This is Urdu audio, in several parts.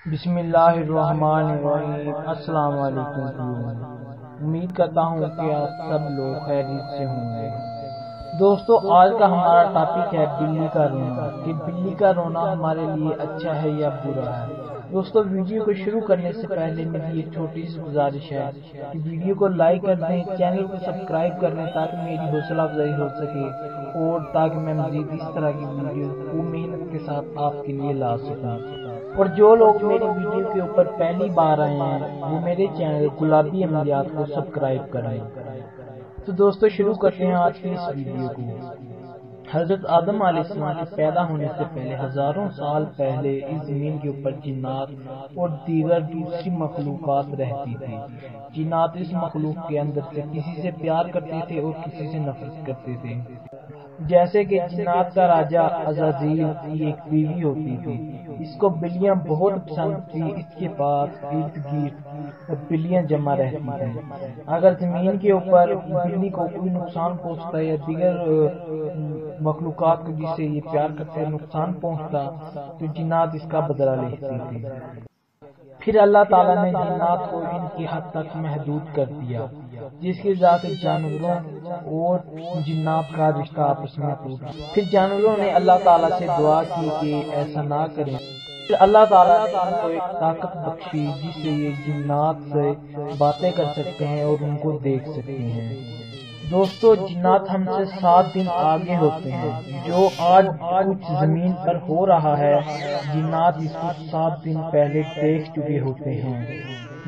بسم اللہ الرحمن الرحیم۔ السلام علیکم۔ امید کرتا ہوں کہ آپ سب لوگ خیریت سے ہوں گے۔ دوستو، آج کا ہمارا ٹاپک ہے بلی کا رونا، کہ بلی کا رونا ہمارے لیے اچھا ہے یا برا ہے۔ دوستو، ویڈیو کو شروع کرنے سے پہلے میری ایک چھوٹی سی گزارش ہے کہ ویڈیو کو لائک کر دیں، چینل کو سبسکرائب کر لیں تاکہ میری حوصلہ افزائی ہو سکے اور تاکہ میں مزید اس طرح کی ویڈیو کو محنت کے ساتھ آپ کے لیے لا سکوں۔ اور جو لوگ میری ویڈیو کے اوپر پہلی بار آئے ہیں وہ میرے چینل گلابی عملیات کو سبسکرائب کریں۔ تو دوستو، شروع کرتے ہیں آج کی اس ویڈیو کو۔ حضرت آدم علیہ السلام کے پیدا ہونے سے پہلے ہزاروں سال پہلے اس زمین کے اوپر جنات اور دیگر دوسری مخلوقات رہتی تھی۔ جنات اس مخلوق کے اندر سے کسی سے پیار کرتے تھے اور کسی سے نفرت کرتے تھے۔ جیسے کہ جنات کا راجہ عزازیل کی ایک بیوی ہوتی تھی، اس کو بلیاں بہت پسند تھی، اس کے پاس ارد گرد بلیاں جمع رہتی تھیں۔ اگر زمین کے اوپر بلی کو کوئی نقصان پہنچتا یا دیگر مخلوقات کو جس سے یہ پیار کرتے نقصان پہنچتا تو جنات اس کا بدلہ لیتی تھی۔ پھر اللہ تعالیٰ نے جنات کو ان کی حد تک محدود کر دیا، جس کی وجہ سے جانوروں اور جنات کا رشتہ آپس میں ٹوٹ گیا۔ پھر جانوروں نے اللہ تعالیٰ سے دعا کی کہ ایسا نہ کریں۔ پھر اللہ تعالیٰ نے ان کو ایک طاقت بخشی جس سے یہ جنات سے باتیں کر سکتے ہیں اور ان کو دیکھ سکتے ہیں۔ دوستو، جنات ہم سے 7 دن آگے ہوتے ہیں۔ جو آج کچھ زمین پر ہو رہا ہے، جنات اس کو 7 دن پہلے دیکھ چکے ہوتے ہیں۔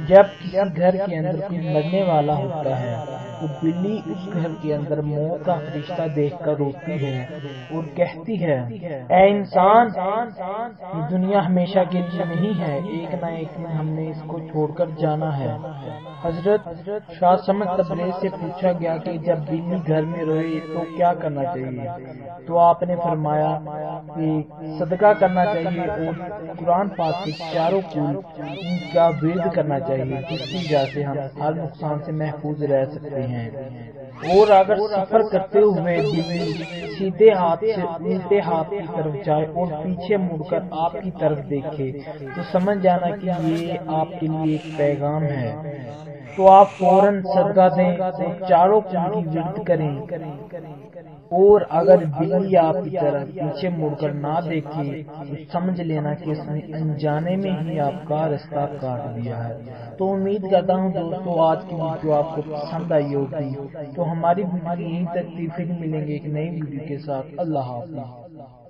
جب کسی گھر کے اندر کوئی مرنے والا ہوتا ہے تو بلی اس گھر کے اندر موت کا فرشتہ دیکھ کر روتی ہے اور کہتی ہے، اے انسان، یہ دنیا ہمیشہ کے لیے نہیں ہے، ایک نہ ایک دن ہم نے اس کو چھوڑ کر جانا ہے۔ حضرت شاہ سمد تبریز سے پوچھا گیا کہ جب بلی گھر میں روئے تو کیا کرنا چاہیے، تو آپ نے فرمایا کہ صدقہ کرنا چاہیے اور قرآن پاک کے چاروں کل ان کا ورد کرنا چاہیے، جس کی وجہ سے ہم ہر نقصان سے محفوظ رہ سکتے ہیں۔ اور اگر سفر کرتے ہوئے بلی سیدھے ہاتھ سے الٹے ہاتھ کی طرف جائے اور پیچھے مڑ کر آپ کی طرف دیکھے تو سمجھ جانا کہ یہ آپ کے لیے ایک پیغام ہے، تو آپ فوراً صدقہ دیں اور چاروں کل کی ورد کریں۔ اور اگر بلی آپ کی طرف پیچھے مڑ کر نہ دیکھے تو سمجھ لینا کہ اس نے انجانے میں ہی آپ کا رستہ کاٹ دیا ہے۔ تو امید کرتا ہوں دوستو آج کی ویڈیو آپ کو پسند آئی ہوگی۔ تو ہماری ویڈیو یہیں تک تھی، پھر ملیں گے ایک نئی ویڈیو کے ساتھ۔ اللہ حافظ۔